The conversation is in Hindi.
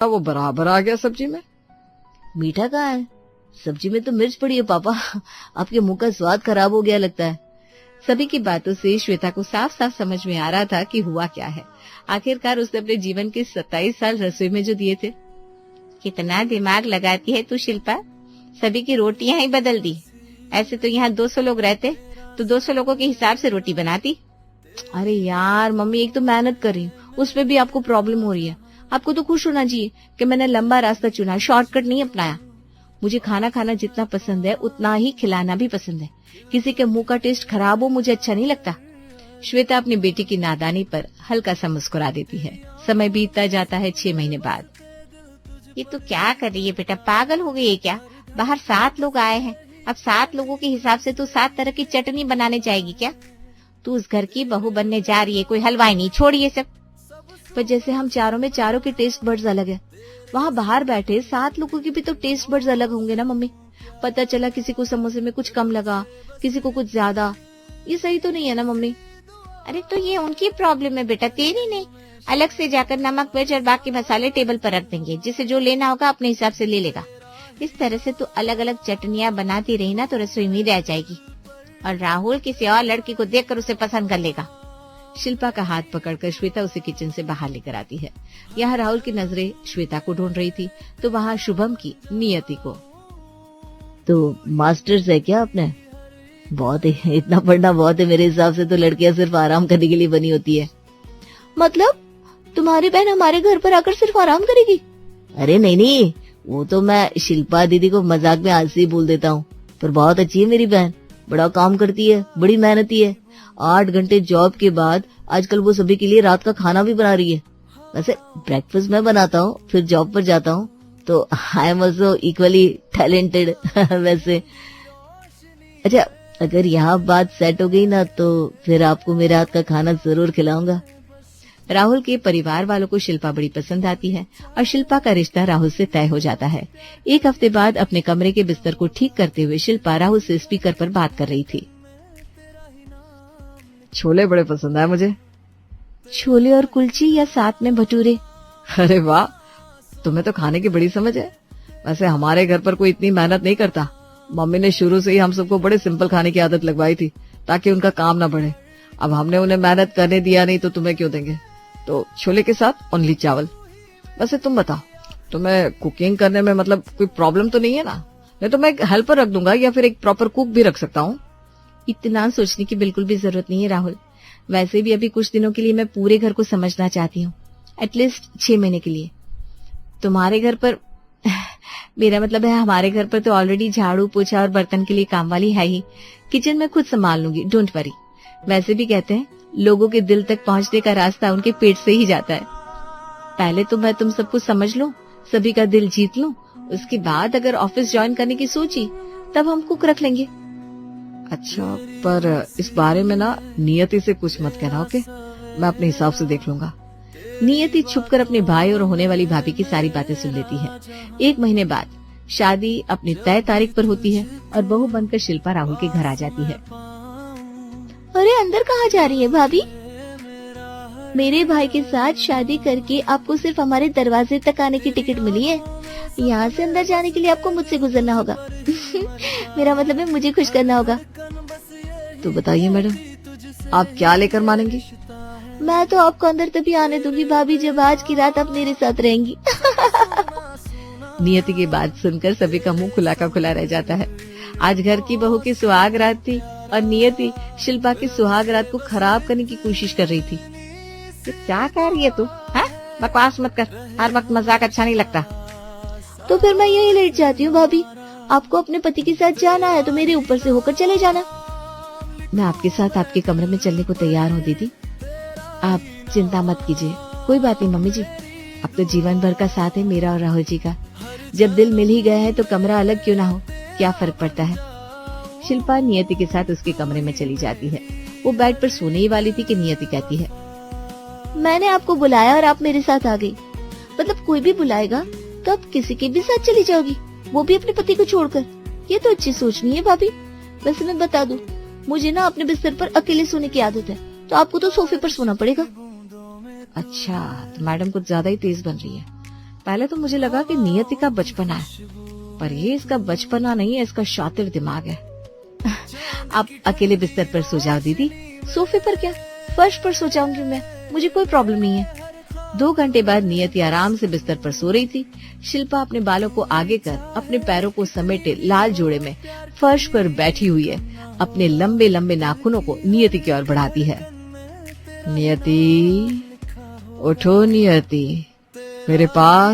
वो बराबर आ गया सब्जी में। मीठा कहाँ है? सब्जी में तो मिर्च पड़ी है पापा। आपके मुंह का स्वाद खराब हो गया लगता है। सभी की बातों से श्वेता को साफ साफ समझ में आ रहा था कि हुआ क्या है। आखिरकार उसने अपने जीवन के 27 साल रसोई में जो दिए थे। कितना दिमाग लगाती है तू शिल्पा, सभी की रोटियां ही बदल दी। ऐसे तो यहाँ 200 लोग रहते तो 200 लोगों के हिसाब से रोटी बनाती। अरे यार मम्मी, एक तो मेहनत कर रही हूँ, उसमें भी आपको प्रॉब्लम हो रही है। आपको तो खुश होना चाहिए कि मैंने लंबा रास्ता चुना, शॉर्टकट नहीं अपनाया। मुझे खाना खाना जितना पसंद है उतना ही खिलाना भी पसंद है। किसी के मुंह का टेस्ट खराब हो मुझे अच्छा नहीं लगता। श्वेता अपनी बेटी की नादानी पर हल्का सा मुस्कुरा देती है। समय बीतता जाता है 6 महीने बाद। ये तो क्या कर रही है बेटा, पागल हो गई है क्या? बाहर 7 लोग आए हैं, अब 7 लोगों के हिसाब से तू 7 तरह की चटनी बनाने जाएगी क्या? तू उस घर की बहू बनने जा रही है, कोई हलवाई नहीं। छोड़ ये सब। पर जैसे हम चारों में चारों के टेस्ट बड्स अलग है, वहाँ बाहर बैठे 7 लोगों के भी तो टेस्ट बड्स अलग होंगे ना मम्मी। पता चला किसी को समोसे में कुछ कम लगा, किसी को कुछ ज्यादा। ये सही तो नहीं है ना मम्मी। अरे तो ये उनकी प्रॉब्लम है बेटा, तेरी नहीं। अलग से जाकर नमक मिर्च और बाकी मसाले टेबल पर रख देंगे, जिसे जो लेना होगा अपने हिसाब से ले लेगा। इस तरह से तू अलग अलग चटनियाँ बनाती रही ना तो रसोई में रह जाएगी और राहुल किसी और लड़की को देखकर उसे पसंद कर लेगा। शिल्पा का हाथ पकड़कर श्वेता उसे किचन से बाहर लेकर आती है। यहाँ राहुल की नजरें श्वेता को ढूंढ रही थी तो वहाँ शुभम की नियति को। तो मास्टर्स है क्या आपने? बहुत है, इतना पढ़ना बहुत है। मेरे हिसाब से तो लड़कियां सिर्फ आराम करने के लिए बनी होती है। मतलब तुम्हारी बहन हमारे घर पर आकर सिर्फ आराम करेगी? अरे नहीं, वो तो मैं शिल्पा दीदी को मजाक में आज से ही बोल देता हूँ, पर बहुत अच्छी है मेरी बहन। बड़ा काम करती है, बड़ी मेहनती है। 8 घंटे जॉब के बाद आजकल वो सभी के लिए रात का खाना भी बना रही है। वैसे ब्रेकफास्ट मैं बनाता हूँ, फिर जॉब पर जाता हूँ, तो I am also equally talented. वैसे अच्छा, अगर यहाँ बात सेट हो गई ना तो फिर आपको मेरे हाथ का खाना जरूर खिलाऊंगा। राहुल के परिवार वालों को शिल्पा बड़ी पसंद आती है और शिल्पा का रिश्ता राहुल से तय हो जाता है। 1 हफ्ते बाद अपने कमरे के बिस्तर को ठीक करते हुए शिल्पा राहुल से स्पीकर पर बात कर रही थी। छोले बड़े पसंद आए मुझे। छोले और कुलची या साथ में भटूरे? अरे वाह, तुम्हें तो खाने की बड़ी समझ है। वैसे हमारे घर पर कोई इतनी मेहनत नहीं करता। मम्मी ने शुरू से ही हम सबको बड़े सिंपल खाने की आदत लगवाई थी ताकि उनका काम ना बढ़े। अब हमने उन्हें मेहनत करने दिया नहीं तो तुम्हें क्यों देंगे। तो छोले के साथ ओनली चावल। वैसे तुम बताओ, तुम्हें कुकिंग करने में मतलब कोई प्रॉब्लम तो नहीं है ना? नहीं तो मैं एक हेल्पर रख दूंगा या फिर एक प्रॉपर कुक भी रख सकता हूँ। इतना सोचने की बिल्कुल भी जरूरत नहीं है राहुल। वैसे भी अभी कुछ दिनों के लिए मैं पूरे घर को समझना चाहती हूँ, एटलीस्ट 6 महीने के लिए। तुम्हारे घर पर मेरा मतलब है हमारे घर पर तो ऑलरेडी झाड़ू पोछा और बर्तन के लिए काम वाली है ही। किचन में खुद संभाल लूंगी, डोंट वरी। वैसे भी कहते हैं लोगों के दिल तक पहुंचने का रास्ता उनके पेट से ही जाता है। पहले तो मैं तुम सबको समझ लूं, सभी का दिल जीत लूं, उसके बाद अगर ऑफिस ज्वाइन करने की सोची तब हम कुक रख लेंगे। अच्छा, पर इस बारे में ना नियति से कुछ मत कहना, ओके? मैं अपने हिसाब से देख लूंगा। नियति छुपकर अपने भाई और होने वाली भाभी की सारी बातें सुन लेती है। 1 महीने बाद शादी अपनी तय तारीख पर होती है और बहू बनकर शिल्पा राहुल के घर आ जाती है। अरे अंदर कहाँ जा रही है भाभी? मेरे भाई के साथ शादी करके आपको सिर्फ हमारे दरवाजे तक आने की टिकट मिली है। यहाँ से अंदर जाने के लिए आपको मुझसे गुजरना होगा। मेरा मतलब है मुझे खुश करना होगा। तो बताइए मैडम, आप क्या लेकर मानेंगी? मैं तो आपको अंदर तभी आने दूंगी भाभी जब आज की रात आप मेरे साथ रहेंगी। नियति की बात सुनकर सभी का मुंह खुला का खुला रह जाता है। आज घर की बहू की सुहाग रात थी और नियति शिल्पा की सुहाग रात को खराब करने की कोशिश कर रही थी। तो क्या कह रही है तू? बकवास मत कर, हर वक्त मजाक अच्छा नहीं लगता। तो फिर मैं यही लेट जाती हूँ भाभी। आपको अपने पति के साथ जाना है तो मेरे ऊपर से होकर चले जाना। मैं आपके साथ आपके कमरे में चलने को तैयार हूँ दीदी, आप चिंता मत कीजिए। कोई बात नहीं मम्मी जी, अब तो जीवन भर का साथ है मेरा और राहुल जी का। जब दिल मिल ही गया है तो कमरा अलग क्यों ना हो, क्या फर्क पड़ता है। शिल्पा नियति के साथ उसके कमरे में चली जाती है। वो बेड पर सोने ही वाली थी कि नियति कहती है, मैंने आपको बुलाया और आप मेरे साथ आ गई। मतलब कोई भी बुलाएगा तो आप किसी के भी साथ चली जाओगी, वो भी अपने पति को छोड़कर। ये तो अच्छी सोच नहीं है भाभी। वैसे मैं बता दूं, मुझे ना अपने बिस्तर पर अकेले सोने की आदत है, तो आपको तो सोफे पर सोना पड़ेगा। अच्छा, तो मैडम कुछ ज्यादा ही तेज बन रही है। पहले तो मुझे लगा कि नियति का बचपना है, पर ये इसका बचपना नहीं है, इसका शातिर दिमाग है। आप अकेले बिस्तर पर सो जाओ दीदी। सोफे पर क्या, फर्श पर सो जाऊंगी मैं, मुझे कोई प्रॉब्लम नहीं है। 2 घंटे बाद नियति आराम से बिस्तर पर सो रही थी। शिल्पा अपने बालों को आगे कर अपने पैरों को समेटे लाल जोड़े में फर्श पर बैठी हुई है। अपने लंबे लंबे नाखूनों को नियति की ओर बढ़ाती है। नियति, उठो नियति, मेरे पास